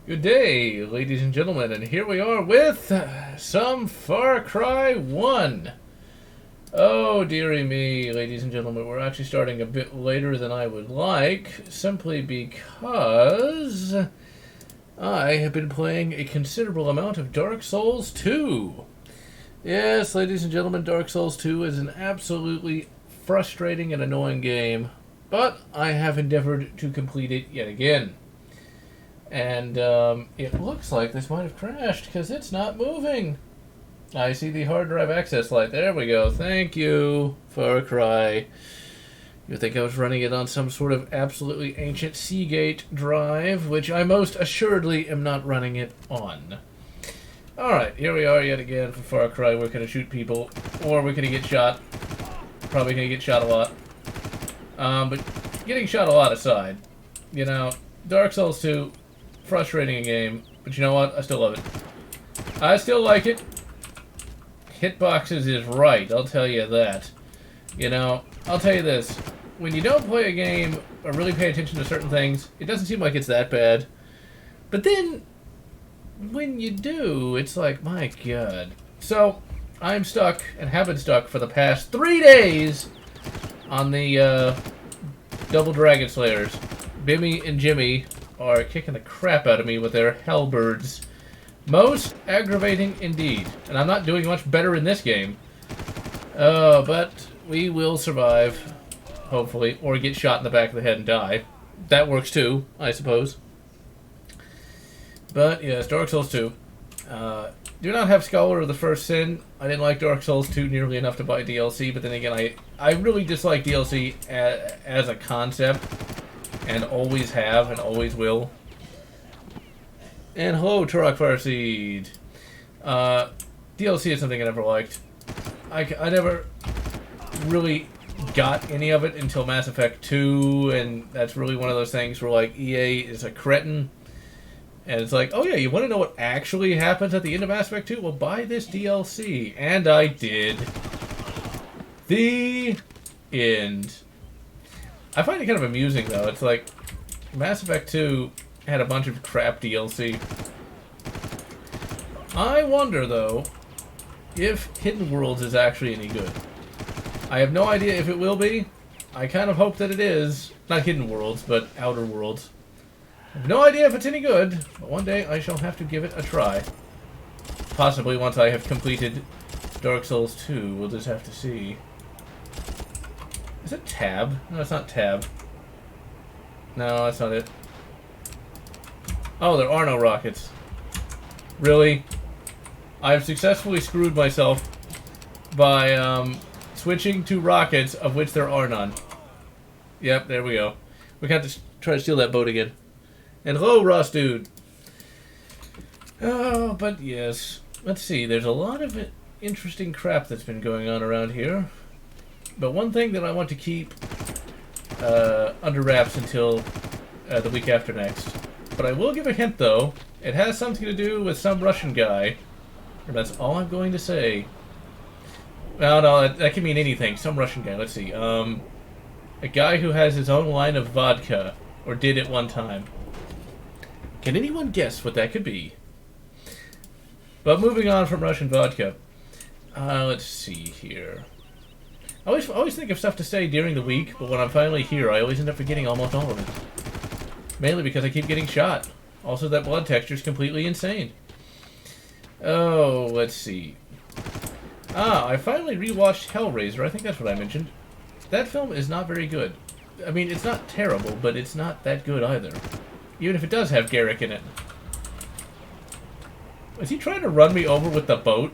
Good day, ladies and gentlemen, and here we are with some Far Cry 1. Oh, dearie me, ladies and gentlemen, we're actually starting a bit later than I would like, simply because I have been playing a considerable amount of Dark Souls 2. Yes, ladies and gentlemen, Dark Souls 2 is an absolutely frustrating and annoying game, but I have endeavored to complete it yet again. And it looks like this might have crashed because it's not moving. I see the hard drive access light. There we go. Thank you, Far Cry. You think I was running it on some sort of absolutely ancient Seagate drive, which I most assuredly am not running it on. Alright, here we are yet again for Far Cry. We're going to shoot people, or we're going to get shot. Probably going to get shot a lot. But getting shot a lot aside, you know, Dark Souls 2... frustrating game, but you know what? I still love it. I still like it. Hitboxes is right, I'll tell you that. You know, I'll tell you this. When you don't play a game or really pay attention to certain things, it doesn't seem like it's that bad. But then, when you do, it's like, my god. So, I'm stuck, and have been stuck for the past 3 days on the Double Dragon Slayers. Bimmy and Jimmy are kicking the crap out of me with their hellbirds. Most aggravating indeed. And I'm not doing much better in this game. But we will survive, hopefully, or get shot in the back of the head and die. That works too, I suppose. But yes, Dark Souls 2. Do not have Scholar of the First Sin. I didn't like Dark Souls 2 nearly enough to buy DLC, but then again, I really dislike DLC as a concept. And always have, and always will. And hello, Turok Farseed. DLC is something I never liked. I never really got any of it until Mass Effect 2, and that's really one of those things where, like, EA is a cretin. And it's like, oh yeah, you want to know what actually happens at the end of Mass Effect 2? Well, buy this DLC. And I did. The end. I find it kind of amusing, though. It's like, Mass Effect 2 had a bunch of crap DLC. I wonder, though, if Hidden Worlds is actually any good. I have no idea if it will be. I kind of hope that it is. Not Hidden Worlds, but Outer Worlds. I have no idea if it's any good, but one day I shall have to give it a try. Possibly once I have completed Dark Souls 2. We'll just have to see. Is it Tab? No, it's not Tab. No, that's not it. Oh, there are no rockets. Really? I've successfully screwed myself by switching to rockets, of which there are none. Yep, there we go. We got to try to steal that boat again. And hello, Ross Dude. Oh, but yes. Let's see, there's a lot of interesting crap that's been going on around here. But one thing that I want to keep under wraps until the week after next. But I will give a hint, though. It has something to do with some Russian guy. And that's all I'm going to say. Well, no, that can mean anything. Some Russian guy. Let's see. A guy who has his own line of vodka. Or did at one time. Can anyone guess what that could be? But moving on from Russian vodka. Let's see here. I always think of stuff to say during the week, but when I'm finally here, I always end up forgetting almost all of it. Mainly because I keep getting shot. Also, that blood texture is completely insane. Oh, let's see. I finally rewatched Hellraiser. I think that's what I mentioned. That film is not very good. I mean, it's not terrible, but it's not that good either. Even if it does have Garrick in it. Was he trying to run me over with the boat?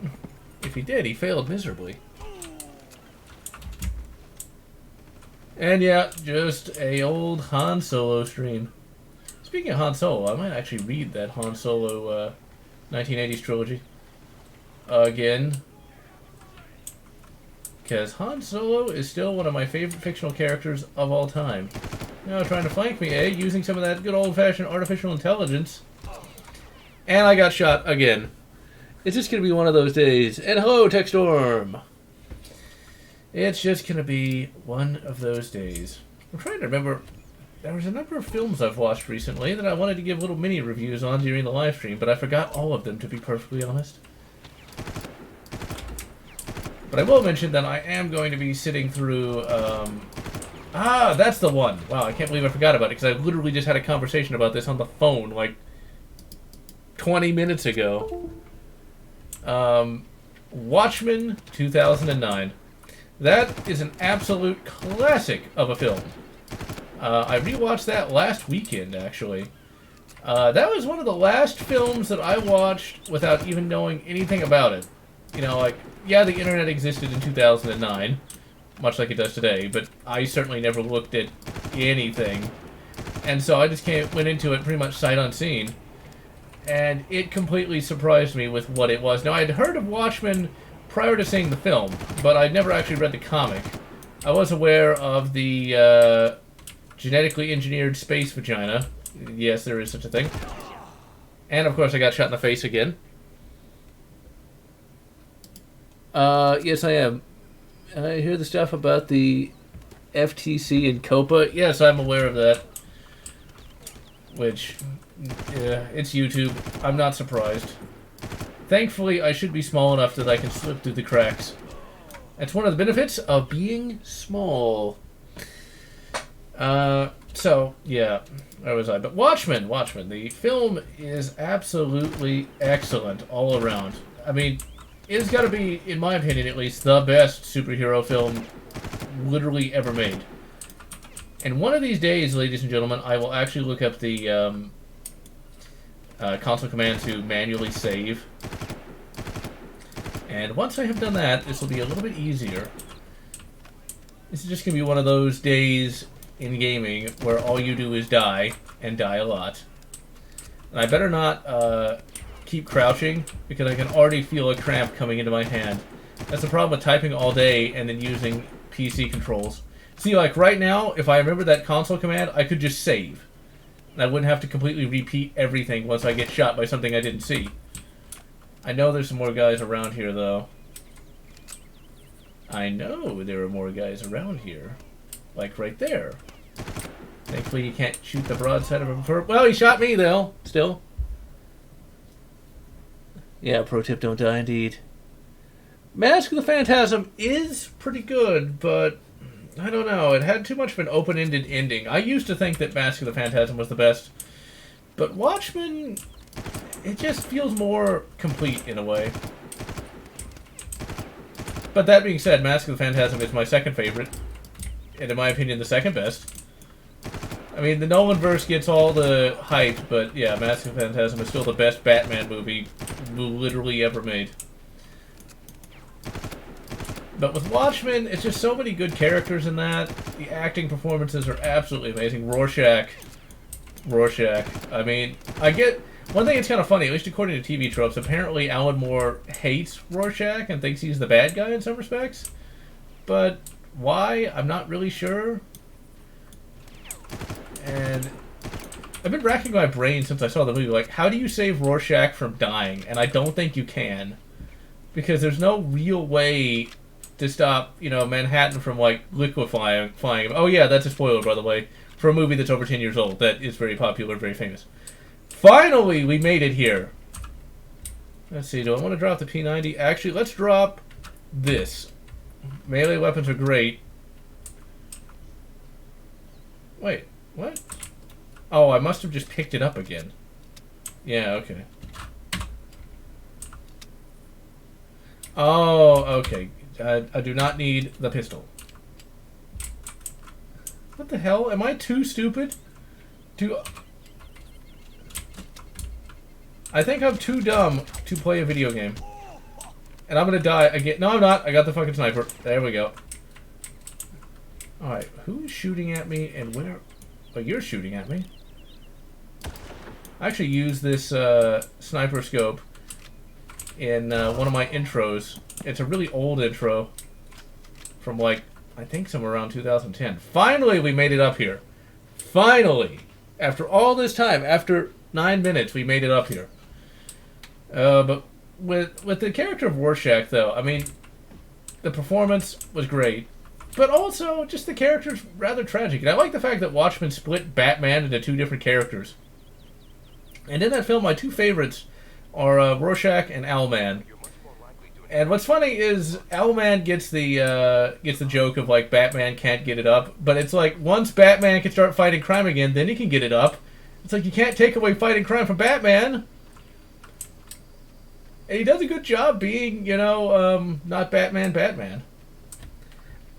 If he did, he failed miserably. And yeah, just a old Han Solo stream. Speaking of Han Solo, I might actually read that Han Solo 1980s trilogy again. Because Han Solo is still one of my favorite fictional characters of all time. Now trying to flank me, eh? Using some of that good old-fashioned artificial intelligence. And I got shot again. It's just going to be one of those days. And hello, Techstorm! It's just going to be one of those days. I'm trying to remember there was a number of films I've watched recently that I wanted to give little mini reviews on during the live stream, but I forgot all of them, to be perfectly honest. But I will mention that I am going to be sitting through, that's the one. Wow, I can't believe I forgot about it, because I literally just had a conversation about this on the phone, like, 20 minutes ago. Watchmen 2009. That is an absolute classic of a film. I rewatched that last weekend, actually. That was one of the last films that I watched without even knowing anything about it. You know, like, yeah, the internet existed in 2009, much like it does today, but I certainly never looked at anything. And so I just went into it pretty much sight unseen. And it completely surprised me with what it was. Now, I'd heard of Watchmen prior to seeing the film, but I'd never actually read the comic. I was aware of the genetically engineered space vagina. Yes, there is such a thing. And, of course, I got shot in the face again. Yes, I am. I hear the stuff about the FTC and COPA. Yes, I'm aware of that. Which, yeah, it's YouTube. I'm not surprised. Thankfully, I should be small enough that I can slip through the cracks. That's one of the benefits of being small. So, yeah, where was I? But Watchmen, the film is absolutely excellent all around. I mean, it's got to be, in my opinion at least, the best superhero film literally ever made. And one of these days, ladies and gentlemen, I will actually look up the console command to manually save. And once I have done that, this will be a little bit easier. This is just going to be one of those days in gaming where all you do is die, and die a lot. And I better not keep crouching, because I can already feel a cramp coming into my hand. That's the problem with typing all day and then using PC controls. See, like right now, if I remember that console command, I could just save. And I wouldn't have to completely repeat everything once I get shot by something I didn't see. I know there's some more guys around here, though. I know there are more guys around here. Like right there. Thankfully, you can't shoot the broadside of him. Well, he shot me, though. Still. Yeah, pro tip, don't die, indeed. Mask of the Phantasm is pretty good, but I don't know. It had too much of an open-ended ending. I used to think that Mask of the Phantasm was the best, but Watchmen, it just feels more complete in a way. But that being said, Mask of the Phantasm is my second favorite, and in my opinion, the second best. I mean, the Nolanverse gets all the hype, but yeah, Mask of the Phantasm is still the best Batman movie literally ever made. But with Watchmen, it's just so many good characters in that. The acting performances are absolutely amazing. Rorschach. I mean, I get... One thing that's kind of funny, at least according to TV tropes, apparently Alan Moore hates Rorschach and thinks he's the bad guy in some respects. But why? I'm not really sure. And I've been racking my brain since I saw the movie. Like, how do you save Rorschach from dying? And I don't think you can. Because there's no real way to stop, you know, Manhattan from, like, liquefying him. Oh, yeah, that's a spoiler, by the way, for a movie that's over 10 years old. That is very popular, very famous. Finally, we made it here. Let's see, do I want to drop the P90? Actually, let's drop this. Melee weapons are great. Wait, what? Oh, I must have just picked it up again. Yeah, okay. Oh, okay. I do not need the pistol. What the hell? Am I too stupid to... I think I'm too dumb to play a video game. And I'm gonna die again. No, I'm not. I got the fucking sniper. There we go. Alright, who's shooting at me and where... Oh, you're shooting at me. I actually used this sniper scope in one of my intros. It's a really old intro from, like, I think somewhere around 2010. Finally, we made it up here. Finally! After all this time, after 9 minutes, we made it up here. But with the character of Rorschach, though, I mean, the performance was great. but also just the character's rather tragic. And I like the fact that Watchmen split Batman into two different characters. And in that film, my two favorites are Rorschach and Owlman. And what's funny is Owlman gets the joke of like Batman can't get it up, but it's like once Batman can start fighting crime again, then he can get it up. It's like you can't take away fighting crime from Batman. And he does a good job being, not Batman.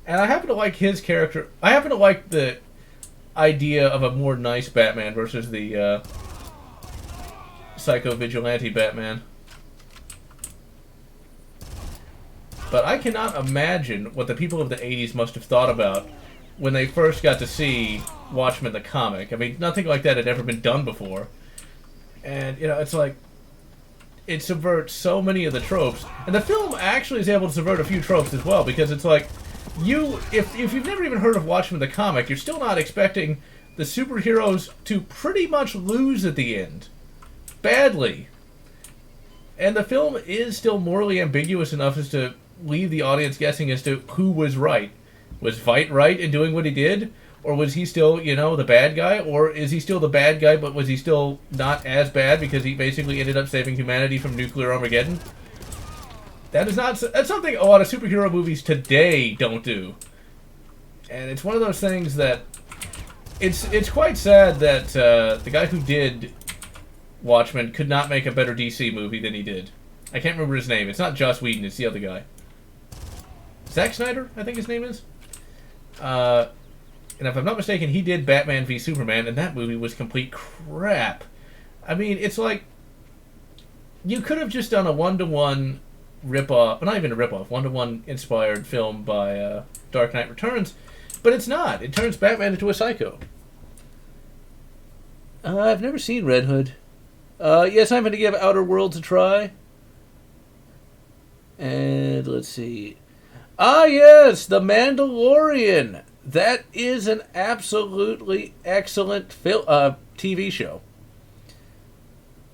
And I happen to like his character. I happen to like the idea of a more nice Batman versus the psycho vigilante Batman. But I cannot imagine what the people of the 80s must have thought about when they first got to see Watchmen the comic. I mean, nothing like that had ever been done before. And, it's like, it subverts so many of the tropes. And the film actually is able to subvert a few tropes as well, because it's like, if you've never even heard of Watchmen the comic, you're still not expecting the superheroes to pretty much lose at the end. Badly. And the film is still morally ambiguous enough as to leave the audience guessing as to who was right. Was Veidt right in doing what he did? Or was he still, the bad guy? Or is he still the bad guy, but was he still not as bad because he basically ended up saving humanity from nuclear Armageddon? That's something a lot of superhero movies today don't do. And it's one of those things that it's quite sad that the guy who did Watchmen could not make a better DC movie than he did. I can't remember his name. It's not Joss Whedon, it's the other guy. Zack Snyder, I think his name is. And if I'm not mistaken, he did Batman v Superman, and that movie was complete crap. I mean, it's like, you could have just done a one-to-one rip-off, well, not even a rip-off, one-to-one inspired film by Dark Knight Returns, but it's not. It turns Batman into a psycho. I've never seen Red Hood. Yes, I'm going to give Outer Worlds a try. And let's see. Ah, yes, The Mandalorian. That is an absolutely excellent TV show.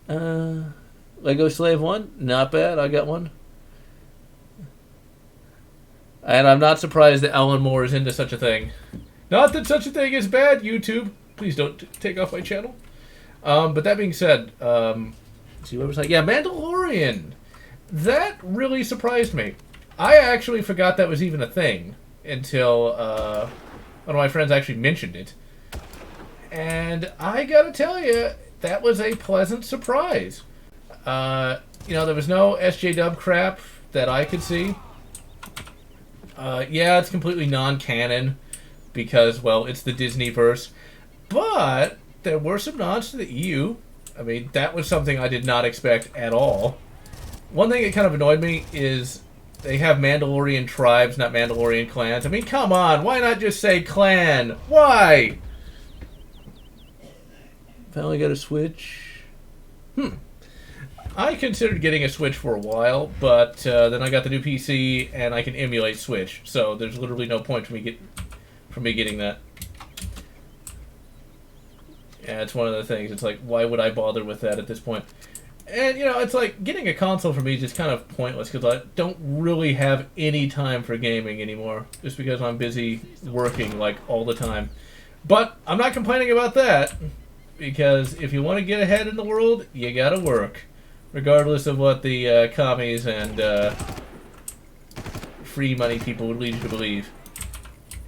Lego Slave 1? Not bad, I got one. And I'm not surprised that Alan Moore is into such a thing. Not that such a thing is bad, YouTube. Please don't take off my channel. But that being said, see what was like? Yeah, Mandalorian. That really surprised me. I actually forgot that was even a thing until one of my friends actually mentioned it. And I gotta tell you, that was a pleasant surprise. There was no SJW crap that I could see. Yeah, it's completely non-canon because, well, it's the Disneyverse. But there were some nods to the EU. I mean, that was something I did not expect at all. One thing that kind of annoyed me is they have Mandalorian tribes, not Mandalorian clans. I mean, come on, why not just say clan? Why? Finally got a Switch. I considered getting a Switch for a while, but then I got the new PC and I can emulate Switch, so there's literally no point for me getting that. Yeah, it's one of the things. It's like, why would I bother with that at this point? And, it's like, getting a console for me is just kind of pointless, because I don't really have any time for gaming anymore, just because I'm busy working, like, all the time. But I'm not complaining about that, because if you want to get ahead in the world, you gotta work, regardless of what the commies and free money people would lead you to believe.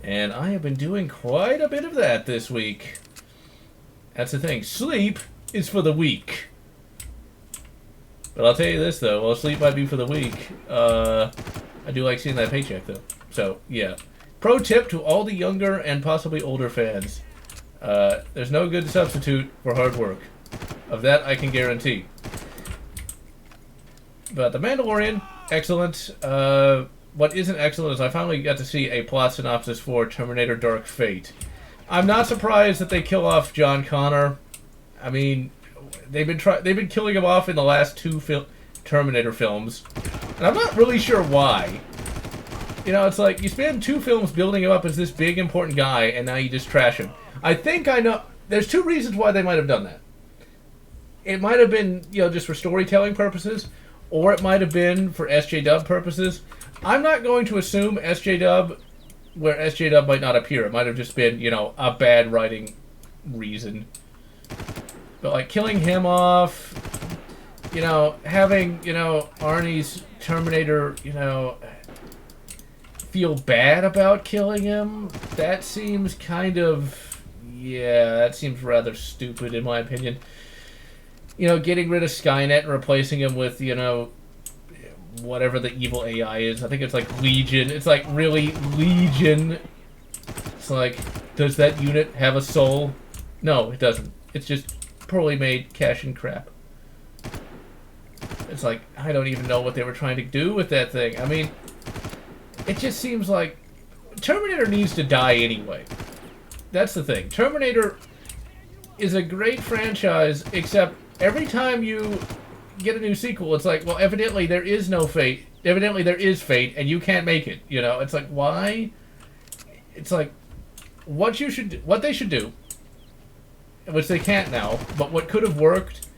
And I have been doing quite a bit of that this week. That's the thing. Sleep is for the weak. But I'll tell you this, though. While sleep might be for the weak, I do like seeing that paycheck, though. So, yeah. Pro tip to all the younger and possibly older fans. There's no good substitute for hard work. Of that, I can guarantee. But The Mandalorian, excellent. What isn't excellent is I finally got to see a plot synopsis for Terminator Dark Fate. I'm not surprised that they kill off John Connor. I mean, they've been killing him off in the last two Terminator films, and I'm not really sure why. It's like you spend 2 films building him up as this big important guy, and now you just trash him. I think I know. There's 2 reasons why they might have done that. It might have been, just for storytelling purposes, or it might have been for SJW purposes. I'm not going to assume SJW where SJ-Dub might not appear. It might have just been, you know, a bad writing reason. But, like, killing him off, you know, having, you know, Arnie's Terminator, you know, feel bad about killing him, that seems kind of, yeah, that seems rather stupid in my opinion. You know, getting rid of Skynet and replacing him with, you know, whatever the evil AI is. I think it's like Legion. It's like, really, Legion. It's like, does that unit have a soul? No, it doesn't. It's just poorly made cash-in crap. It's like, I don't even know what they were trying to do with that thing. I mean, it just seems like Terminator needs to die anyway. That's the thing. Terminator is a great franchise, except every time you get a new sequel, it's like, well, evidently there is no fate. Evidently there is fate, and you can't make it. You know, it's like, why? It's like, what they should do, which they can't now, but what could have worked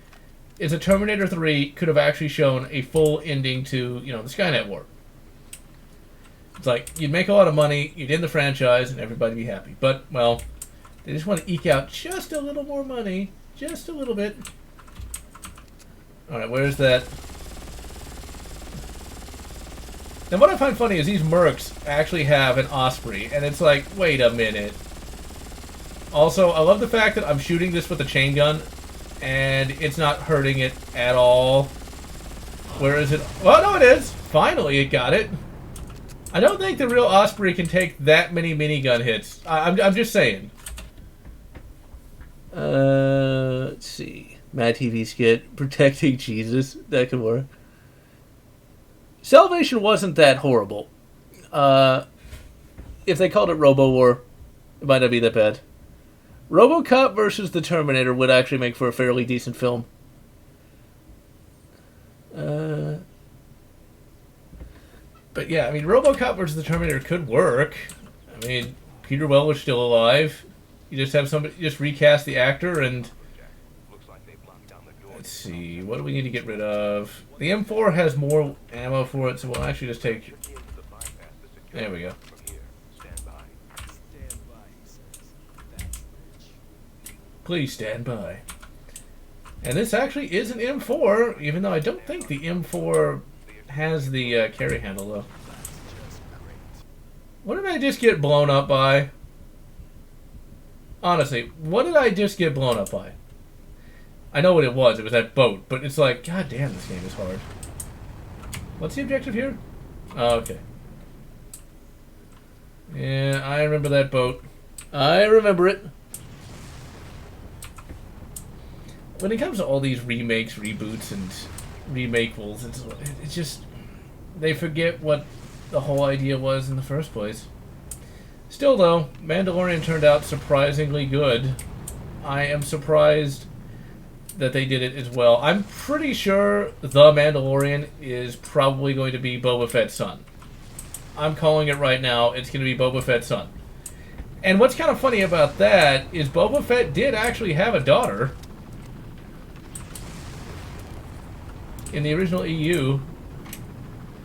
is a Terminator 3 could have actually shown a full ending to, you know, the Skynet war. It's like, you'd make a lot of money, you'd end the franchise, and everybody'd be happy. But, well, they just want to eke out just a little more money. Just a little bit. Alright, where's that? And what I find funny is these mercs actually have an Osprey, and it's like, wait a minute. Also, I love the fact that I'm shooting this with a chain gun, and it's not hurting it at all. Where is it? Well, no, it is! Finally, it got it. I don't think the real Osprey can take that many minigun hits. I'm just saying. Let's see. Mad TV skit. Protecting Jesus. That could work. Salvation wasn't that horrible. If they called it Robo War, it might not be that bad. Robocop versus the Terminator would actually make for a fairly decent film. But yeah, I mean, Robocop versus the Terminator could work. I mean, Peter Weller's still alive. You just have somebody, just recast the actor and... Let's see, what do we need to get rid of? The M4 has more ammo for it, so we'll actually just take... There we go. Please stand by. And this actually is an M4, even though I don't think the M4 has the carry handle, though. What did I just get blown up by? Honestly, what did I just get blown up by? I know what it was. It was that boat. But it's like, god damn, this game is hard. What's the objective here? Oh, okay. Yeah, I remember that boat. I remember it. When it comes to all these remakes, reboots, and remakeables, it's just... They forget what the whole idea was in the first place. Still, though, Mandalorian turned out surprisingly good. I am surprised that they did it as well. I'm pretty sure the Mandalorian is probably going to be Boba Fett's son. I'm calling it right now. It's going to be Boba Fett's son. And what's kind of funny about that is Boba Fett did actually have a daughter in the original EU.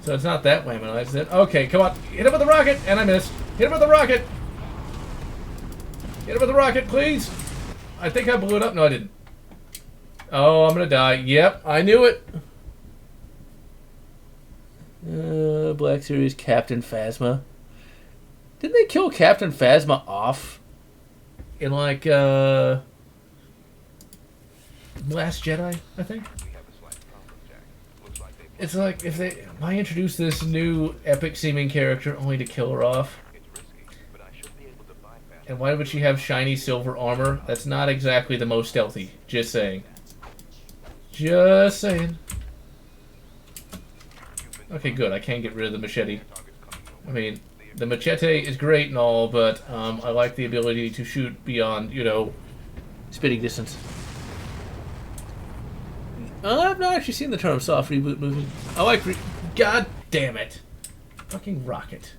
So it's not that laminized. Okay, come on. Hit him with the rocket! And I missed. Hit him with the rocket! Hit him with the rocket, please! I think I blew it up. No, I didn't. Oh, I'm gonna die. Yep, I knew it. Black Series Captain Phasma. Didn't they kill Captain Phasma off in, like, Last Jedi, I think? It's like, if they... Why introduce this new epic-seeming character only to kill her off? And why would she have shiny silver armor? That's not exactly the most stealthy. Just saying. Just saying. Okay, good. I can get rid of the machete. I mean, the machete is great and all, but I like the ability to shoot beyond, you know, spitting distance. I've not actually seen the term soft reboot movie. I like God damn it. Fucking rocket.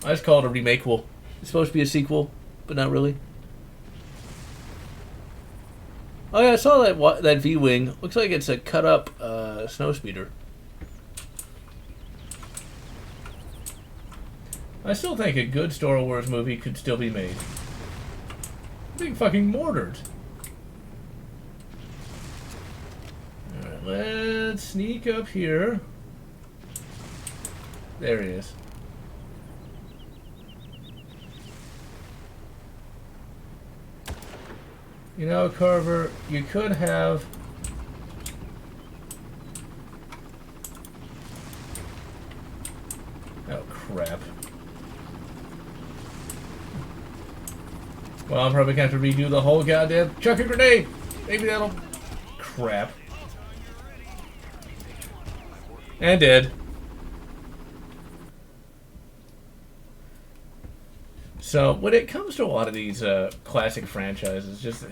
I just call it a remakeable. It's supposed to be a sequel, but not really. Oh yeah, I saw that V-Wing. Looks like it's a cut-up snowspeeder. I still think a good Star Wars movie could still be made. Being fucking mortared. Alright, let's sneak up here. There he is. You know, Carver, you could have... Oh, crap. Well, I'm probably going to have to redo the whole goddamn chuck a grenade! Maybe that'll... Crap. And dead. So, when it comes to a lot of these classic franchises, just...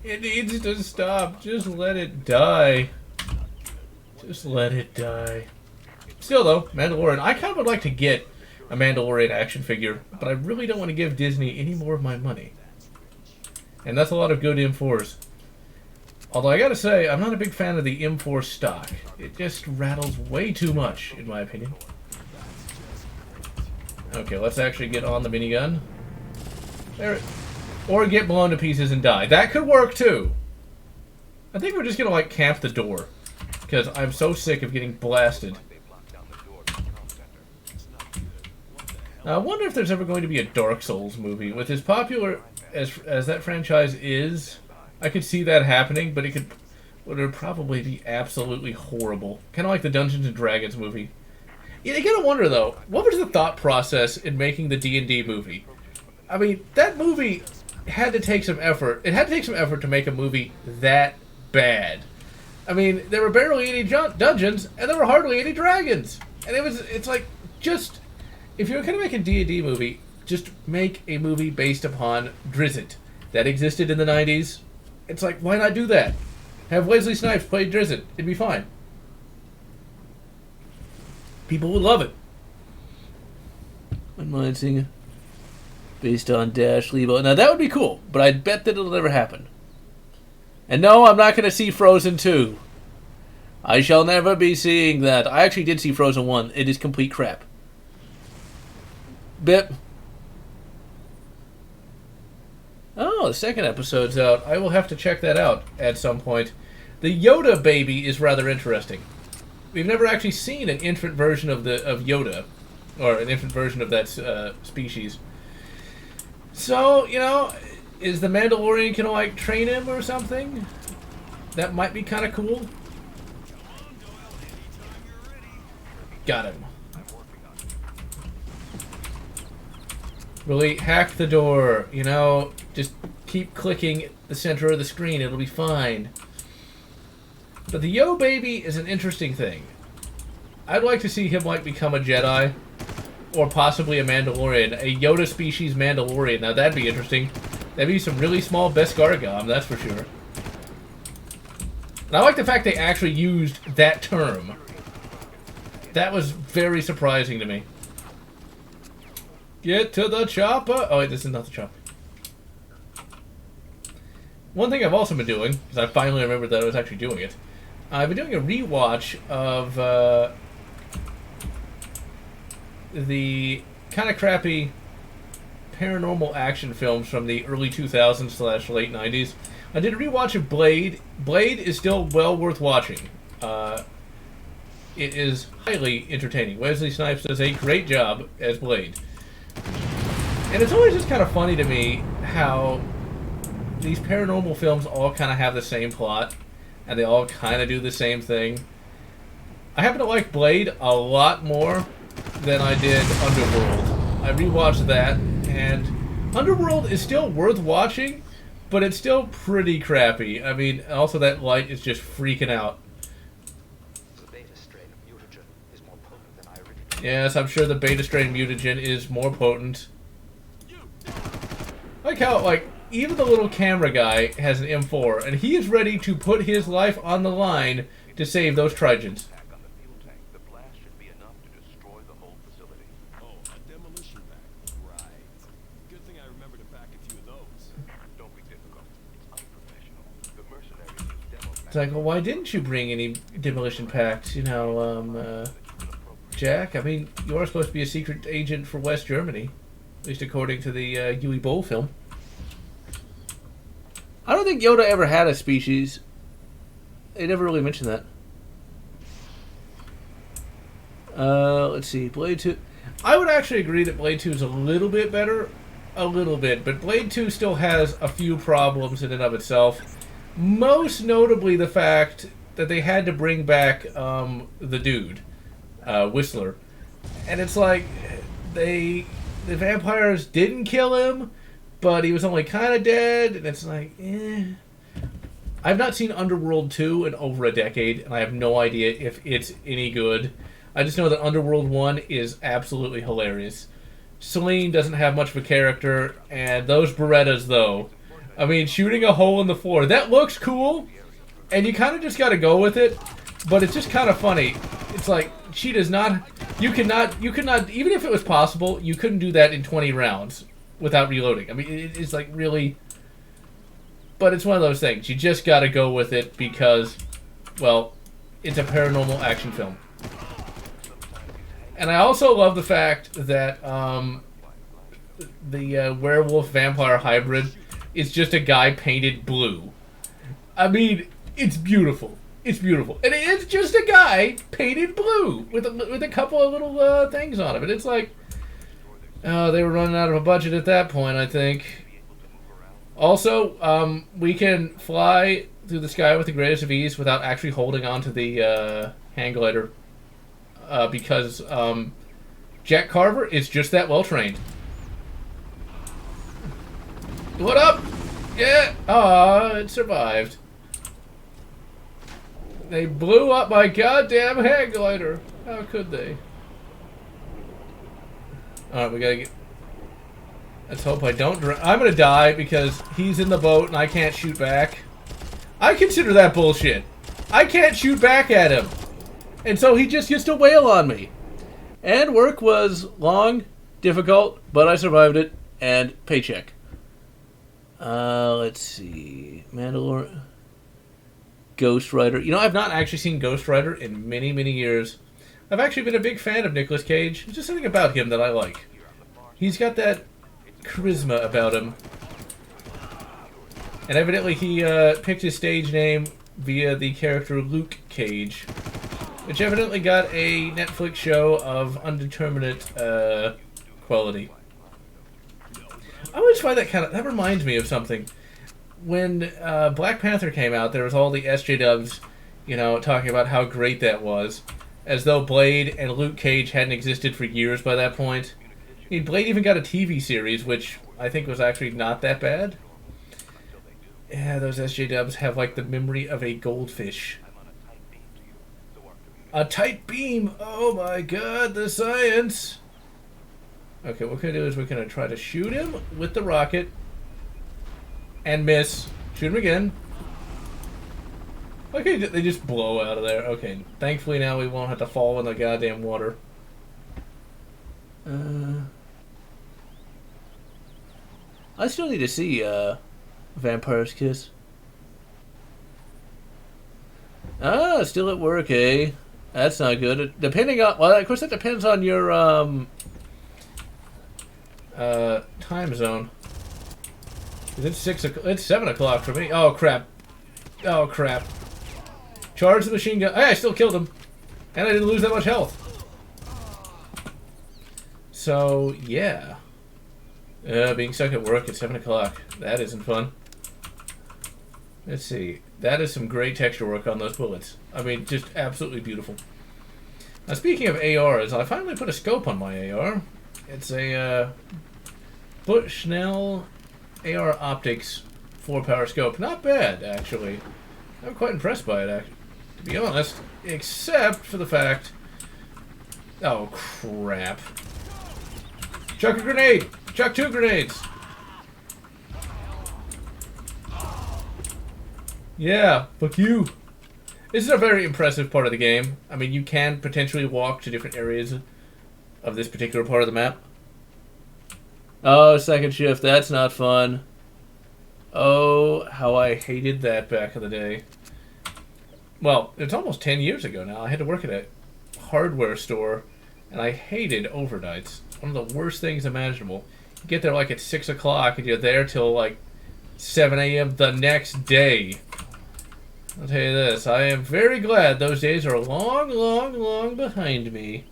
It needs to stop. Just let it die. Just let it die. Still, though, Mandalorian. I kind of would like to get a Mandalorian action figure, but I really don't want to give Disney any more of my money. And that's a lot of good M4s. Although I gotta say, I'm not a big fan of the M4 stock. It just rattles way too much, in my opinion. Okay, let's actually get on the minigun. There, or get blown to pieces and die. That could work too. I think we're just gonna like camp the door, because I'm so sick of getting blasted. Now, I wonder if there's ever going to be a Dark Souls movie. With as popular as that franchise is, I could see that happening, but it would probably be absolutely horrible. Kind of like the Dungeons and Dragons movie. You gotta wonder though, what was the thought process in making the D&D movie? I mean, that movie had to take some effort. It had to take some effort to make a movie that bad. I mean, there were barely any dungeons, and there were hardly any dragons. And it's like, just, if you're gonna make a D&D movie, just make a movie based upon Drizzt. That existed in the 90s. It's like, why not do that? Have Wesley Snipes play Drizzt. It'd be fine. People would love it. One mind singer. Based on Dash Lebo. Now that would be cool, but I bet that it'll never happen. And no, I'm not going to see Frozen 2. I shall never be seeing that. I actually did see Frozen 1. It is complete crap. Bip. Oh, the second episode's out. I will have to check that out at some point. The Yoda baby is rather interesting. We've never actually seen an infant version of Yoda, or an infant version of that species. So, you know, is the Mandalorian gonna like train him or something? That might be kind of cool. Got him. Really hack the door. You know, just keep clicking the center of the screen. It'll be fine. But the Yo baby is an interesting thing. I'd like to see him like become a Jedi, or possibly a Mandalorian, a Yoda species Mandalorian. Now that'd be interesting. That'd be some really small Beskar gum, that's for sure. And I like the fact they actually used that term. That was very surprising to me. Get to the chopper. Oh wait, this is not the chopper. One thing I've also been doing, because I finally remembered that I was actually doing it, I've been doing a rewatch of the kind of crappy paranormal action films from the early 2000s / late 90s. I did a rewatch of Blade. Blade is still well worth watching. It is highly entertaining. Wesley Snipes does a great job as Blade. And it's always just kind of funny to me how these paranormal films all kind of have the same plot, and they all kind of do the same thing. I happen to like Blade a lot more than I did Underworld. I rewatched that, and Underworld is still worth watching, but it's still pretty crappy. I mean, also that light is just freaking out. The beta strain of mutagen is more potent than I originally. Yes, I'm sure the beta strain mutagen is more potent. I like how, like, even the little camera guy has an M4, and he is ready to put his life on the line to save those Trigens. The blast should be enough to destroy the whole facility. Oh, a demolition pack. Right. Good thing I remember to pack a few of those. Don't be difficult. It's unprofessional. The mercenaries use demo packs. It's like, well, why didn't you bring any demolition packs? You know, Jack. I mean, you are supposed to be a secret agent for West Germany, at least according to the Yui Bowl film. I don't think Yoda ever had a species. They never really mentioned that. Let's see. Blade 2. I would actually agree that Blade 2 is a little bit better. A little bit. But Blade 2 still has a few problems in and of itself. Most notably the fact that they had to bring back the dude, Whistler. And it's like, the vampires didn't kill him, but he was only kind of dead. And it's like, I've not seen Underworld 2 in over a decade, and I have no idea if it's any good. I just know that Underworld 1 is absolutely hilarious. Selene doesn't have much of a character, and those Berettas, though. I mean, shooting a hole in the floor, that looks cool, and you kind of just got to go with it, but it's just kind of funny. It's like, she does not, you could not, even if it was possible, you couldn't do that in 20 rounds without reloading. I mean, it's like really... But it's one of those things. You just got to go with it because, well, it's a paranormal action film. And I also love the fact that the werewolf-vampire hybrid is just a guy painted blue. I mean, it's beautiful. It's beautiful. And it's just a guy painted blue with a couple of little things on him. And it's like, oh, they were running out of a budget at that point, I think. Also, we can fly through the sky with the greatest of ease without actually holding onto the hang glider, because Jack Carver is just that well trained. What up? Yeah. Ah, it survived. They blew up my goddamn hang glider. How could they? All right, we gotta get. Let's hope I don't drown. I'm gonna die because he's in the boat and I can't shoot back. I consider that bullshit. I can't shoot back at him. And so he just gets to wail on me. And work was long, difficult, but I survived it. And paycheck. Let's see. Mandalorian. Ghost Rider. You know, I've not actually seen Ghost Rider in many, many years. I've actually been a big fan of Nicolas Cage. There's just something about him that I like. He's got that charisma about him. And evidently he picked his stage name via the character Luke Cage, which evidently got a Netflix show of undeterminate quality. I always find that reminds me of something. When Black Panther came out, there was all the SJWs, you know, talking about how great that was, as though Blade and Luke Cage hadn't existed for years by that point. I mean, Blade even got a TV series, which I think was actually not that bad. Yeah, those SJWs have like the memory of a goldfish. A tight beam! Oh my god, the science! Okay, what we're going to do is we're going to try to shoot him with the rocket. And miss. Shoot him again. Okay, they just blow out of there. Okay, thankfully now we won't have to fall in the goddamn water. I still need to see Vampire's Kiss. Ah, still at work, eh? That's not good. Depending on, well, of course that depends on your time zone. It's 7 o'clock for me. Oh crap! Oh crap! Charge the machine gun. Hey, I still killed him, and I didn't lose that much health. So yeah, being stuck at work at 7 o'clock. That isn't fun. Let's see. That is some great texture work on those bullets. I mean, just absolutely beautiful. Now, speaking of ARs, I finally put a scope on my AR. It's a Bushnell AR Optics 4-power scope. Not bad, actually. I'm quite impressed by it, to be honest. Except for the fact... Oh, crap. Chuck a grenade! Chuck 2 grenades! Yeah, fuck you. This is a very impressive part of the game. I mean, you can potentially walk to different areas of this particular part of the map. Oh, second shift, that's not fun. Oh, how I hated that back in the day. Well, it's almost 10 years ago now. I had to work at a hardware store And I hated overnights. It's one of the worst things imaginable. You get there like at 6 o'clock and you're there till like 7 a.m. the next day. I'll tell you this, I am very glad those days are long, long, long behind me.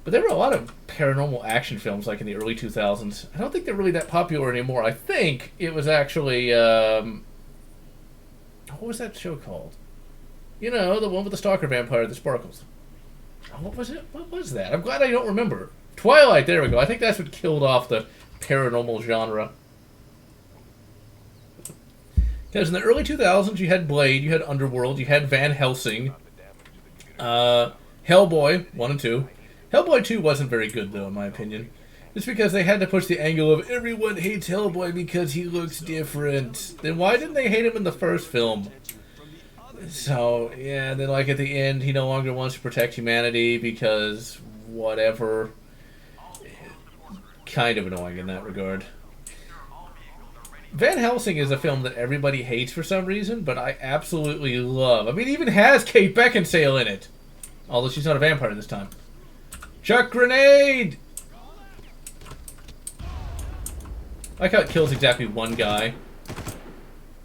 But there were a lot of paranormal action films like in the early 2000s. I don't think they're really that popular anymore. I think it was actually, what was that show called? You know, the one with the stalker vampire that sparkles. What was it? What was that? I'm glad I don't remember. Twilight, there we go. I think that's what killed off the paranormal genre. Because in the early 2000s, you had Blade, you had Underworld, you had Van Helsing, Hellboy 1 and 2. Hellboy 2 wasn't very good, though, in my opinion. Just because they had to push the angle of everyone hates Hellboy because he looks different. Then why didn't they hate him in the first film? So, yeah, then like at the end, he no longer wants to protect humanity because whatever. Kind of annoying in that regard. Van Helsing is a film that everybody hates for some reason, but I absolutely love. I mean, it even has Kate Beckinsale in it. Although she's not a vampire this time. Chuck grenade! I like how it kills exactly one guy.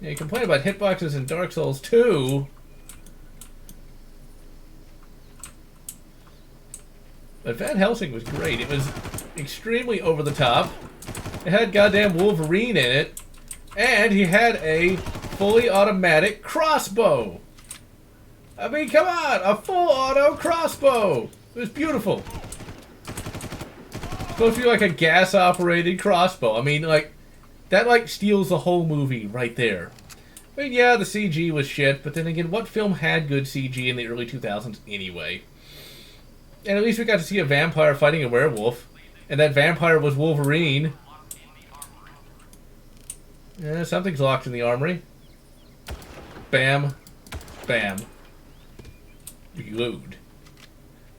Yeah, you complain about hitboxes in Dark Souls 2. But Van Helsing was great. It was extremely over the top. It had goddamn Wolverine in it. And he had a fully automatic crossbow. I mean, come on! A full auto crossbow! It was beautiful. It's supposed to be like a gas-operated crossbow. I mean, like, that, like, steals the whole movie right there. I mean, yeah, the CG was shit, but then again, what film had good CG in the early 2000s anyway? And at least we got to see a vampire fighting a werewolf. And that vampire was Wolverine. Yeah, something's locked in the armory. Bam. Bam. Reload.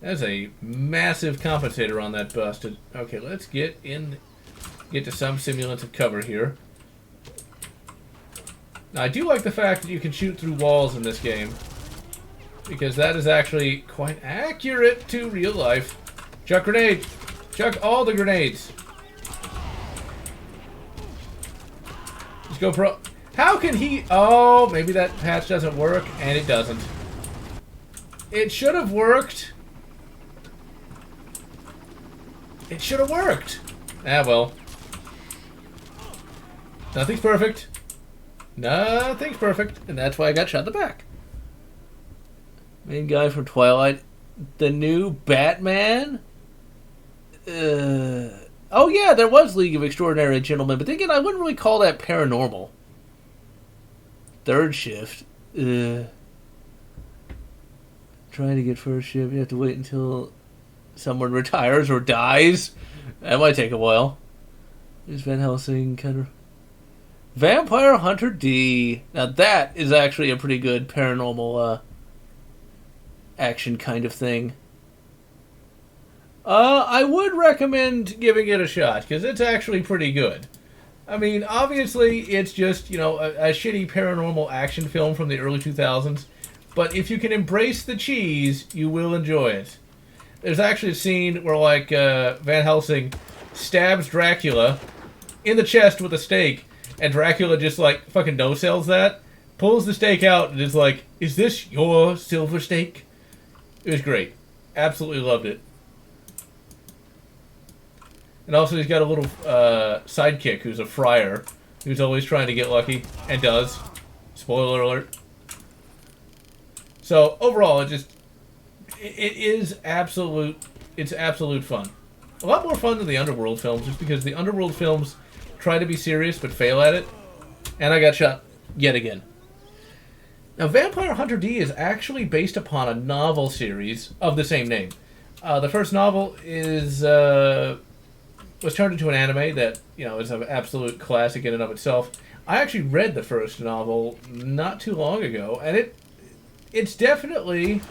That's a massive compensator on that busted. Okay, let's get to some semblance of cover here. Now, I do like the fact that you can shoot through walls in this game, because that is actually quite accurate to real life. Chuck grenade! Chuck all the grenades! Let's go pro... How can he... Oh, maybe that patch doesn't work, and it doesn't. It should have worked. It should have worked. Ah, well. Nothing's perfect. Nothing's perfect, and that's why I got shot in the back. Main guy from Twilight. The new Batman? Oh yeah, there was League of Extraordinary Gentlemen, but then again, I wouldn't really call that paranormal. Third shift. Trying to get first shift, you have to wait until someone retires or dies. That might take a while. There's Van Helsing, kind of... Vampire Hunter D. Now that is actually a pretty good paranormal, action kind of thing. I would recommend giving it a shot, because it's actually pretty good. I mean, obviously, it's just, you know, a shitty paranormal action film from the early 2000s, but if you can embrace the cheese, you will enjoy it. There's actually a scene where, like, Van Helsing stabs Dracula in the chest with a stake, and Dracula just, like, fucking no-sells that, pulls the stake out, and is like, "Is this your silver stake?" It was great. Absolutely loved it. And also he's got a little sidekick who's a friar, who's always trying to get lucky, and does. Spoiler alert. So, overall, it is absolute fun. A lot more fun than the Underworld films, just because the Underworld films try to be serious but fail at it. And I got shot yet again. Now, Vampire Hunter D is actually based upon a novel series of the same name. The first novel was turned into an anime that, you know, is an absolute classic in and of itself. I actually read the first novel not too long ago, and it's definitely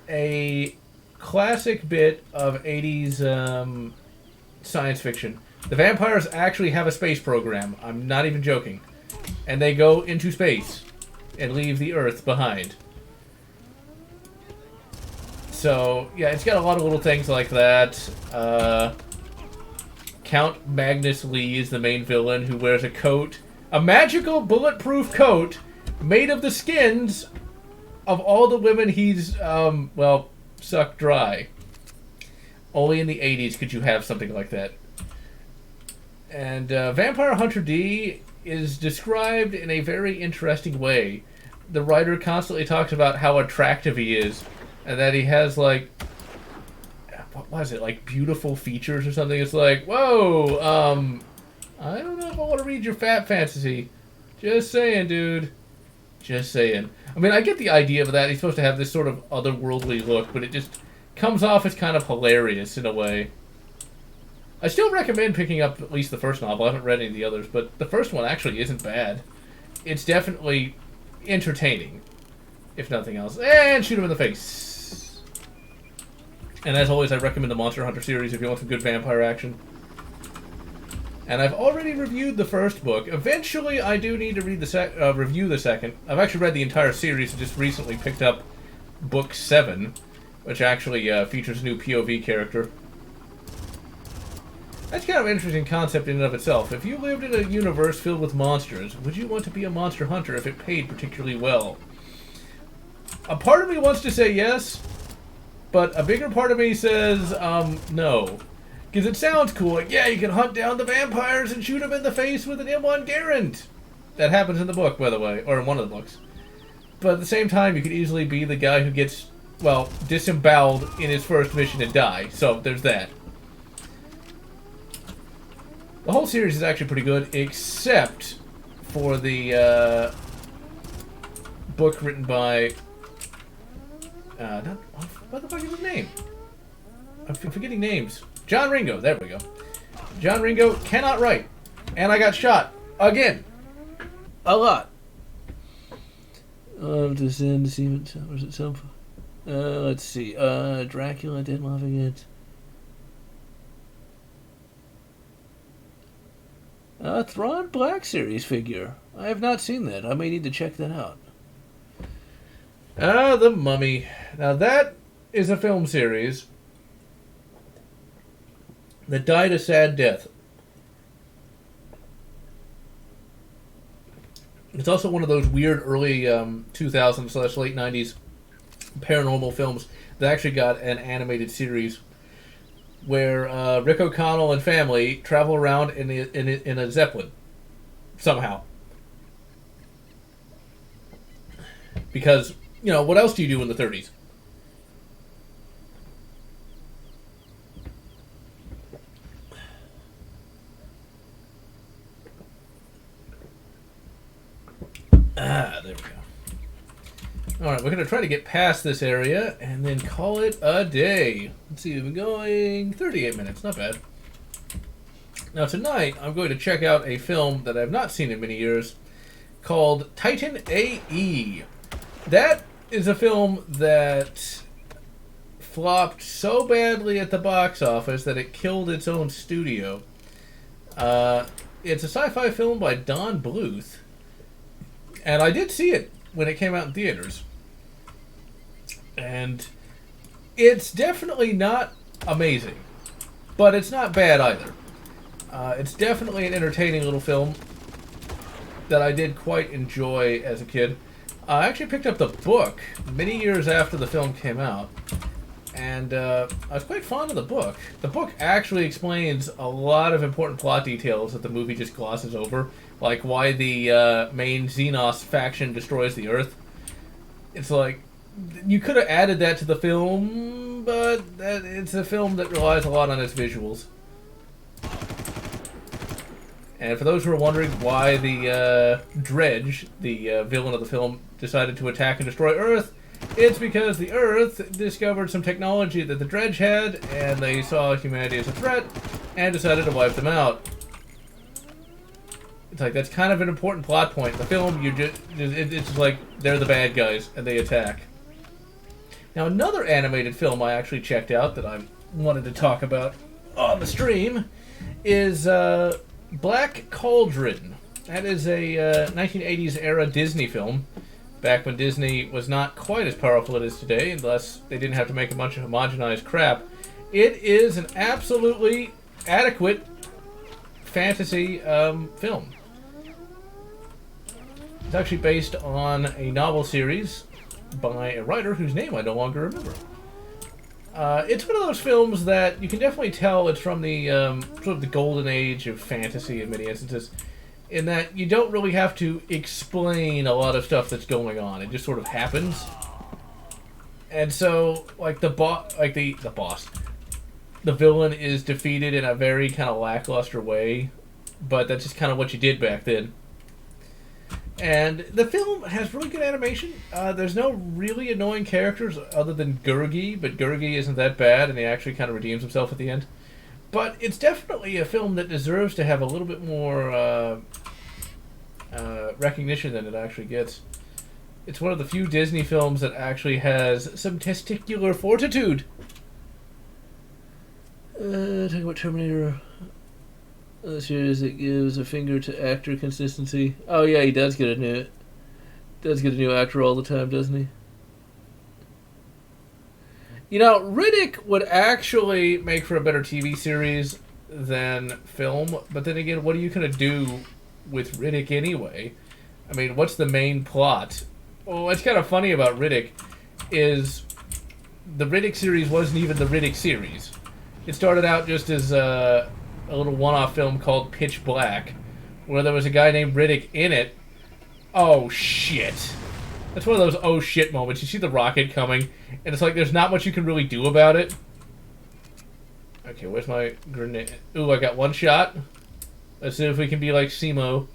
a classic bit of 80s science fiction. The vampires actually have a space program. I'm not even joking. And they go into space and leave the Earth behind. So, yeah, it's got a lot of little things like that. Count Magnus Lee is the main villain who wears a coat, a magical bulletproof coat made of the skins of all the women he's, well, sucked dry. Only in the 80s could you have something like that. And Vampire Hunter D is described in a very interesting way. The writer constantly talks about how attractive he is, and that he has, like, what was it, like beautiful features or something. It's like, whoa, I don't know if I want to read your fat fantasy. Just saying, dude. Just saying. I mean, I get the idea of that. He's supposed to have this sort of otherworldly look, but it just comes off as kind of hilarious in a way. I still recommend picking up at least the first novel. I haven't read any of the others, but the first one actually isn't bad. It's definitely entertaining, if nothing else. And shoot him in the face. And as always, I recommend the Monster Hunter series if you want some good vampire action. And I've already reviewed the first book. Eventually, I do need to read the review the second. I've actually read the entire series and just recently picked up book 7, which actually features a new POV character. That's kind of an interesting concept in and of itself. If you lived in a universe filled with monsters, would you want to be a monster hunter if it paid particularly well? A part of me wants to say yes, but a bigger part of me says no. Because it sounds cool. Like, yeah, you can hunt down the vampires and shoot them in the face with an M1 Garand. That happens in the book, by the way, or in one of the books. But at the same time, you could easily be the guy who gets, well, disemboweled in his first mission and die. So there's that. The whole series is actually pretty good, except for the book written by... what the fuck is his name? I'm forgetting names. John Ringo, there we go. John Ringo cannot write. And I got shot. Again. A lot. To send to see what was it so? Let's see. Dracula, Dead Lafayette. Thrawn Black Series figure. I have not seen that. I may need to check that out. The Mummy. Now that is a film series that died a sad death. It's also one of those weird early 2000s / late 90s paranormal films that actually got an animated series where Rick O'Connell and family travel around in a Zeppelin somehow. Because, you know, what else do you do in the 30s? There we go. Alright, we're going to try to get past this area and then call it a day. Let's see, we've been going 38 minutes, not bad. Now tonight, I'm going to check out a film that I've not seen in many years called Titan A.E. That is a film that flopped so badly at the box office that it killed its own studio. It's a sci-fi film by Don Bluth. And I did see it when it came out in theaters. And it's definitely not amazing. But it's not bad either. It's definitely an entertaining little film that I did quite enjoy as a kid. I actually picked up the book many years after the film came out. And I was quite fond of the book. The book actually explains a lot of important plot details that the movie just glosses over. Like why the main Xenos faction destroys the Earth. It's like, you could have added that to the film, but it's a film that relies a lot on its visuals. And for those who are wondering why the Dredge, the villain of the film, decided to attack and destroy Earth, it's because the Earth discovered some technology that the Dredge had, and they saw humanity as a threat, and decided to wipe them out. It's like, that's kind of an important plot point. In the film, it's just like, they're the bad guys, and they attack. Now, another animated film I actually checked out that I wanted to talk about on the stream is Black Cauldron. That is a 1980s era Disney film back when Disney was not quite as powerful as it is today, unless they didn't have to make a bunch of homogenized crap. It is an absolutely adequate fantasy film. It's actually based on a novel series by a writer whose name I no longer remember. It's one of those films that you can definitely tell it's from the sort of the golden age of fantasy in many instances, in that you don't really have to explain a lot of stuff that's going on. It just sort of happens. And so, like the villain is defeated in a very kind of lackluster way, but that's just kind of what you did back then. And the film has really good animation. There's no really annoying characters other than Gurgi, but Gurgi isn't that bad, and he actually kind of redeems himself at the end. But it's definitely a film that deserves to have a little bit more recognition than it actually gets. It's one of the few Disney films that actually has some testicular fortitude. Talking about Terminator. This year is it gives a finger to actor consistency. Oh yeah, he does get a new actor all the time, doesn't he? You know, Riddick would actually make for a better TV series than film, but then again, what are you gonna do with Riddick anyway? I mean, what's the main plot? Well, what's kind of funny about Riddick is the Riddick series wasn't even the Riddick series. It started out just as a little one-off film called Pitch Black, where there was a guy named Riddick in it. Oh, shit. That's one of those oh, shit moments. You see the rocket coming, and it's like there's not much you can really do about it. Okay, where's my grenade? Ooh, I got one shot. Let's see if we can be like Simo.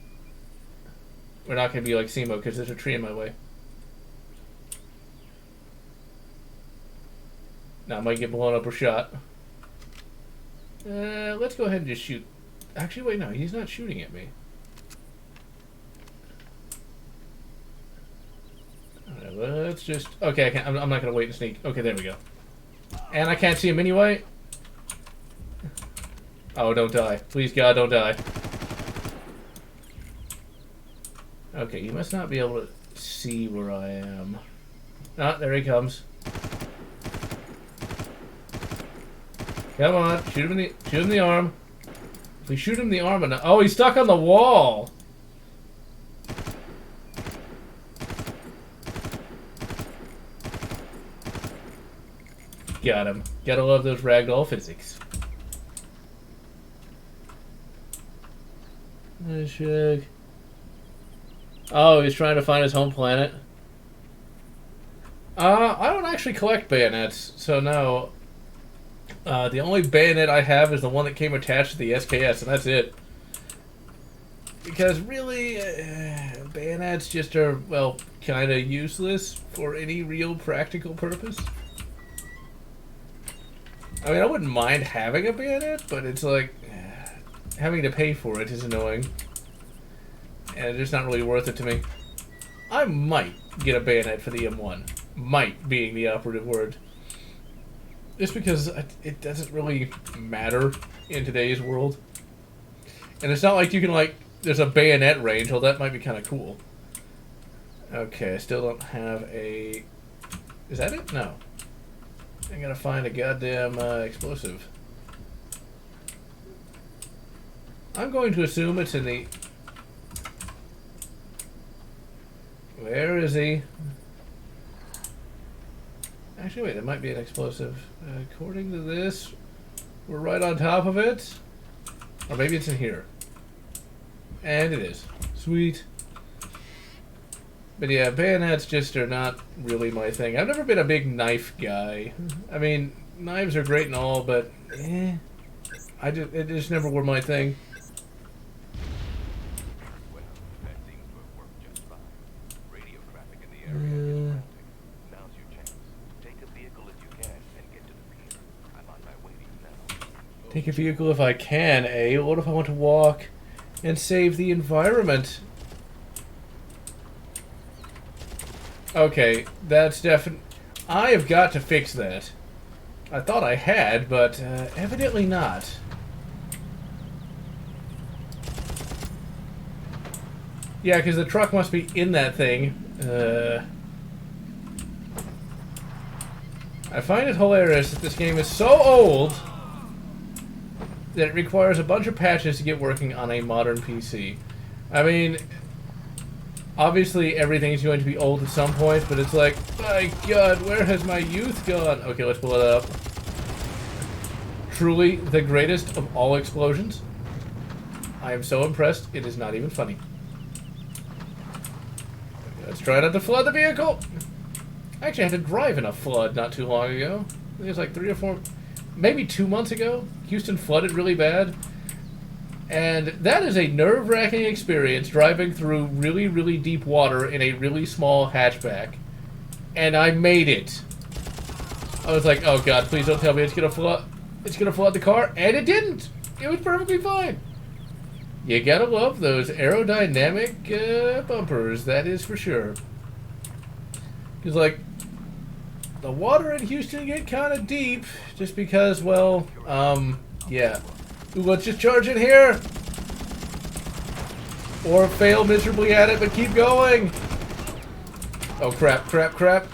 We're not going to be like Simo, because there's a tree in my way. Now I might get blown up or shot. Let's go ahead and just shoot. Actually, wait, no, he's not shooting at me. Alright, let's just... Okay, I'm not going to wait and sneak. Okay, there we go. And I can't see him anyway. Oh, don't die. Please, God, don't die. Okay, you must not be able to see where I am. Ah, there he comes. Come on, shoot him in the arm. If we shoot him in the arm enough... Oh, he's stuck on the wall! Got him. Gotta love those ragdoll physics. Oh, he's trying to find his home planet. I don't actually collect bayonets, so no. The only bayonet I have is the one that came attached to the SKS, and that's it. Because really, bayonets just are, well, kind of useless for any real practical purpose. I mean, I wouldn't mind having a bayonet, but it's like, having to pay for it is annoying. And it's just not really worth it to me. I might get a bayonet for the M1. Might being the operative word. Just because it doesn't really matter in today's world. And it's not like you can, like, there's a bayonet range, well, that might be kind of cool. Okay, I still don't have a... Is that it? No. I gotta find a goddamn explosive. I'm going to assume it's in the... Where is he? Actually, wait, there might be an explosive. According to this, we're right on top of it. Or maybe it's in here. And it is. Sweet. But yeah, bayonets just are not really my thing. I've never been a big knife guy. I mean, knives are great and all, but it just never were my thing. Well, that seems to have worked just fine. Radio traffic in the area is frantic. Now's your chance. Take a vehicle if you can and get to the pier. I'm on my way to you now. Take a vehicle if I can, eh? What if I want to walk and save the environment? Okay, that's definitely... I have got to fix that. I thought I had, but evidently not. Yeah, because the truck must be in that thing. I find it hilarious that this game is so old that it requires a bunch of patches to get working on a modern PC. I mean, obviously everything's going to be old at some point, but it's like, my god, where has my youth gone? Okay, let's pull it up. Truly the greatest of all explosions. I am so impressed, it is not even funny. Let's try not to flood the vehicle. I actually had to drive in a flood not too long ago. I think it was like 3 or 4, maybe 2 months ago. Houston flooded really bad. And that is a nerve-wracking experience, driving through really, really deep water in a really small hatchback. And I made it. I was like, oh god, please don't tell me it's gonna flood the car. And it didn't. It was perfectly fine. You gotta love those aerodynamic bumpers, that is for sure. Because, like, the water in Houston get kind of deep, just because, well, yeah. Ooh, let's just charge in here! Or fail miserably at it, but keep going! Oh, crap, crap, crap.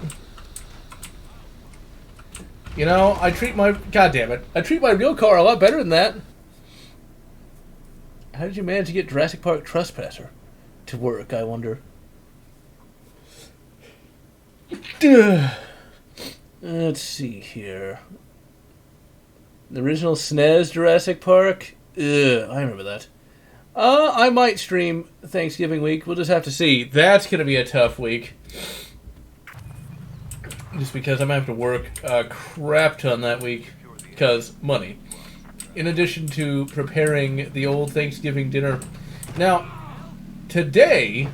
You know, I treat my... God damn it. I treat my real car a lot better than that. How did you manage to get Jurassic Park Trespasser to work, I wonder? Let's see here. The original SNES Jurassic Park? I remember that. I might stream Thanksgiving week. We'll just have to see. That's going to be a tough week. Just because I'm going to have to work a crap ton that week. Because money. In addition to preparing the old Thanksgiving dinner. Now, today,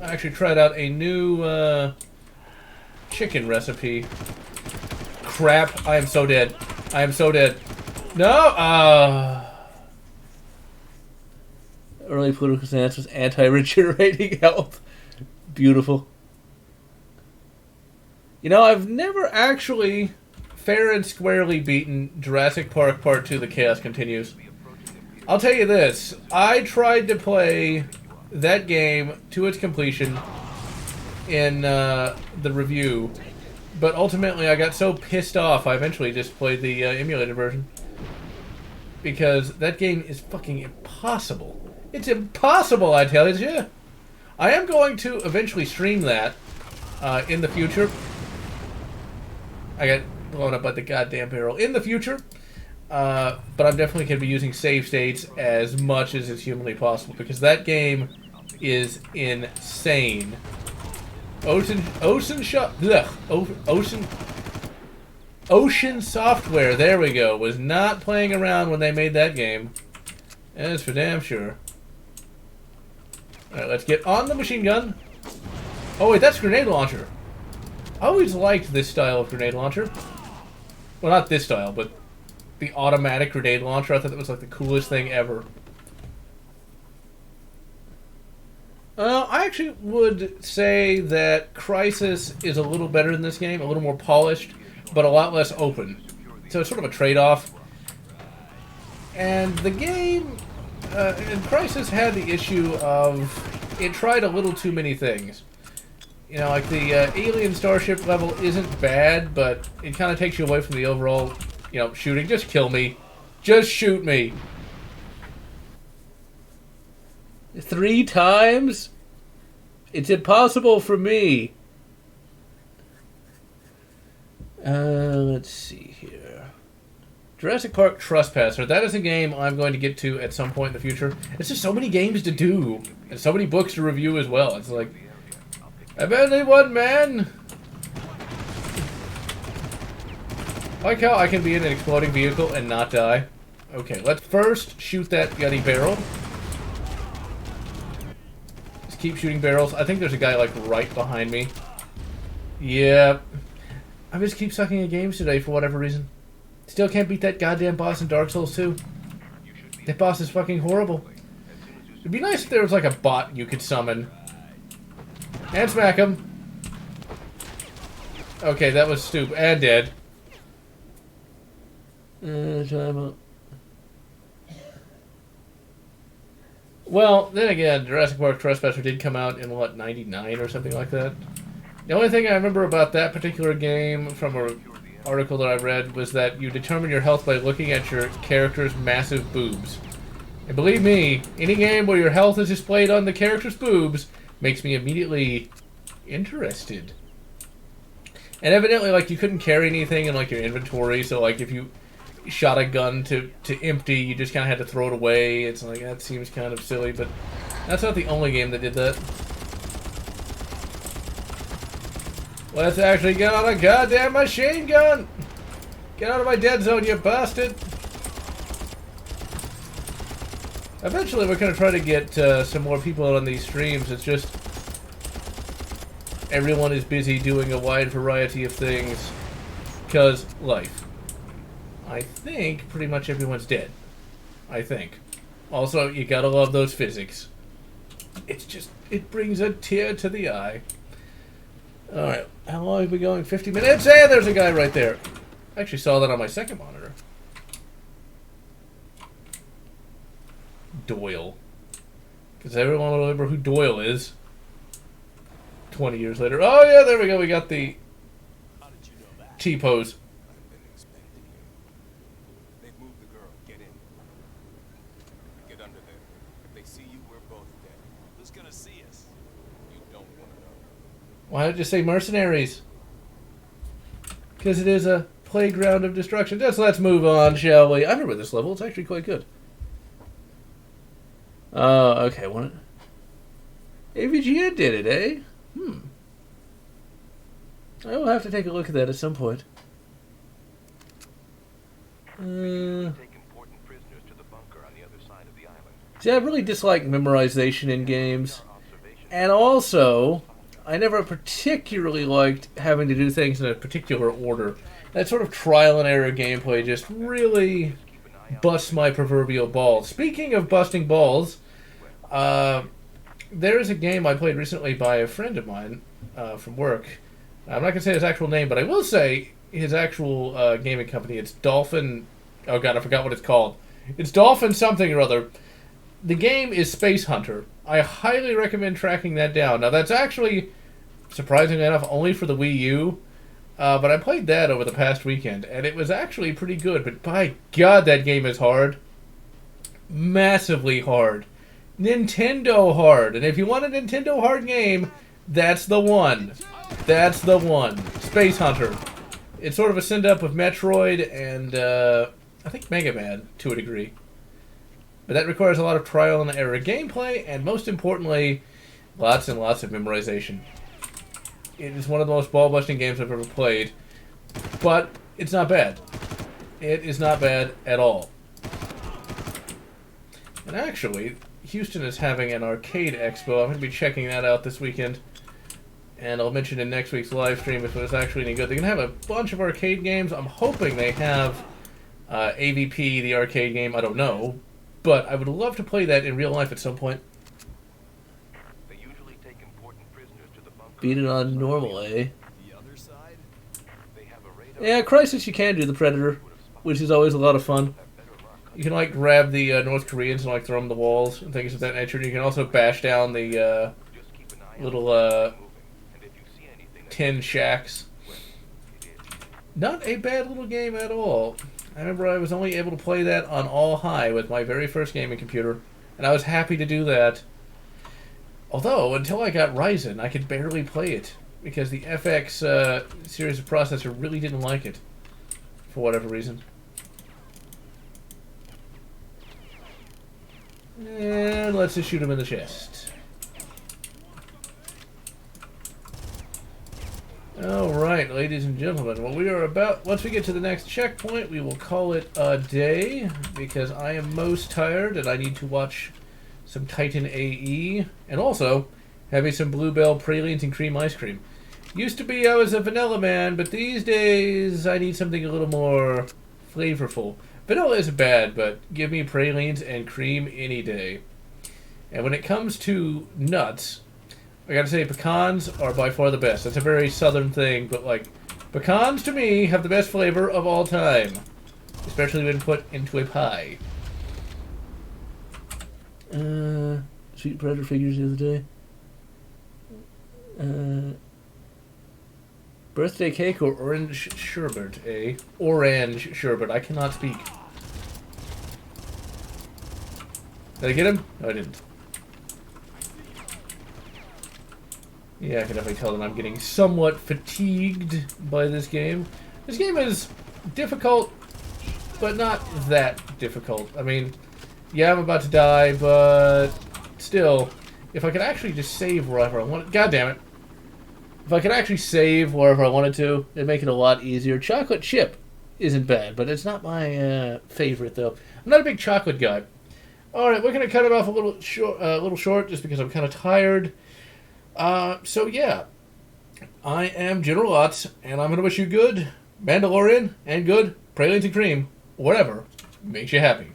I actually tried out a new chicken recipe. Crap, I am so dead. I am so dead. No! Early political stance was anti-regenerating health. Beautiful. You know, I've never actually fair and squarely beaten Jurassic Park Part 2, The Chaos Continues. I'll tell you this. I tried to play that game to its completion in the review, but ultimately I got so pissed off I eventually just played the emulated version. Because that game is fucking impossible. It's impossible, I tell you. I am going to eventually stream that in the future. I got blown up by the goddamn barrel. In the future. But I'm definitely going to be using save states as much as is humanly possible. Because that game is insane. Ocean Software, there we go, was not playing around when they made that game. That's for damn sure. Alright, let's get on the machine gun. Oh wait, that's grenade launcher. I always liked this style of grenade launcher. Well, not this style, but the automatic grenade launcher. I thought that was like the coolest thing ever. I actually would say that Crisis is a little better than this game, a little more polished, but a lot less open. So it's sort of a trade-off. And the game, and Crisis had the issue of it tried a little too many things. You know, like the alien starship level isn't bad, but it kind of takes you away from the overall, you know, shooting. Just kill me. Just shoot me. 3 times? It's impossible for me. Let's see here. Jurassic Park Trespasser. That is a game I'm going to get to at some point in the future. It's just so many games to do. And so many books to review as well. It's like, I'm only one man. I like how I can be in an exploding vehicle and not die. Okay, let's first shoot that gunny barrel. Just keep shooting barrels. I think there's a guy, like, right behind me. Yeah. I just keep sucking at games today for whatever reason. Still can't beat that goddamn boss in Dark Souls 2. That boss is fucking horrible. It'd be nice if there was, like, a bot you could summon. And smack him. Okay, that was stupid. And dead. Time out. Well, then again, Jurassic Park Trespasser did come out in, what, 99 or something like that? The only thing I remember about that particular game from an article that I read was that you determine your health by looking at your character's massive boobs. And believe me, any game where your health is displayed on the character's boobs makes me immediately interested. And evidently, like, you couldn't carry anything in, like, your inventory, so, like, if you shot a gun to empty, you just kind of had to throw it away. It's like, that seems kind of silly, but that's not the only game that did that. Let's actually get on a goddamn machine gun! Get out of my dead zone, you bastard! Eventually, we're going to try to get some more people on these streams. It's just everyone is busy doing a wide variety of things because life. I think pretty much everyone's dead. I think. Also, you gotta love those physics. It's just, it brings a tear to the eye. Alright, how long have we been going? 50 minutes? Hey, there's a guy right there. I actually saw that on my second monitor. Doyle. Because everyone will remember who Doyle is. 20 years later. Oh yeah, there we go. We got the T-pose. I've been expecting you. They've moved the girl. Get in. Get under there. If they see you, we're both dead. Who's gonna see us? You don't want to know. Why not just say mercenaries? Because it is a playground of destruction. Just let's move on, shall we? I remember this level. It's actually quite good. Okay. What? AVGN did it, eh? I will have to take a look at that at some point. Take important prisoners to the bunker on the other side of the island. See, I really dislike memorization in games. And also, I never particularly liked having to do things in a particular order. That sort of trial and error gameplay just really busts my proverbial balls. Speaking of busting balls, there is a game I played recently by a friend of mine from work. I'm not going to say his actual name, but I will say his actual gaming company. It's Dolphin... Oh god, I forgot what it's called. It's Dolphin something or other. The game is Space Hunter. I highly recommend tracking that down. Now, that's actually, surprisingly enough, only for the Wii U. But I played that over the past weekend, and it was actually pretty good. But by god, that game is hard. Massively hard. Nintendo hard. And if you want a Nintendo hard game, that's the one. That's the one. Space Hunter. It's sort of a send-up of Metroid and, I think Mega Man, to a degree. But that requires a lot of trial and error gameplay, and most importantly, lots and lots of memorization. It is one of the most ball-busting games I've ever played, but it's not bad. It is not bad at all. And actually, Houston is having an arcade expo. I'm going to be checking that out this weekend. And I'll mention in next week's live stream if it's actually any good. They're going to have a bunch of arcade games. I'm hoping they have AVP, the arcade game. I don't know. But I would love to play that in real life at some point. They usually take important prisoners to the bunker. Beat it on normal, eh? The other side? They have a radar. Yeah, Crisis you can do the Predator, which is always a lot of fun. You can, like, grab the North Koreans and, like, throw them to the walls and things of that nature. You can also bash down the little tin shacks. Not a bad little game at all. I remember I was only able to play that on all high with my very first gaming computer, and I was happy to do that. Although, until I got Ryzen, I could barely play it, because the FX series of processor really didn't like it, for whatever reason. And let's just shoot him in the chest. Alright, ladies and gentlemen, well, we are about, once we get to the next checkpoint, we will call it a day, because I am most tired and I need to watch some Titan AE, and also having some Bluebell pralines and cream ice cream. Used to be I was a vanilla man, but these days I need something a little more flavorful. Vanilla isn't bad, but give me pralines and cream any day. And when it comes to nuts, I gotta say, pecans are by far the best. That's a very southern thing, but, like, pecans to me have the best flavor of all time. Especially when put into a pie. Sweet Predator figures the other day. Birthday cake or orange sherbet, eh? Orange sherbet. I cannot speak. Did I get him? No, I didn't. Yeah, I can definitely tell that I'm getting somewhat fatigued by this game. This game is difficult, but not that difficult. I mean, yeah, I'm about to die, but still, if I could actually just save wherever I want. God damn it. If I could actually save wherever I wanted to, it'd make it a lot easier. Chocolate chip isn't bad, but it's not my favorite, though. I'm not a big chocolate guy. All right, we're going to cut it off a little short just because I'm kind of tired. So, yeah. I am General Lotz, and I'm going to wish you good Mandalorian and good Praline to Cream, whatever makes you happy.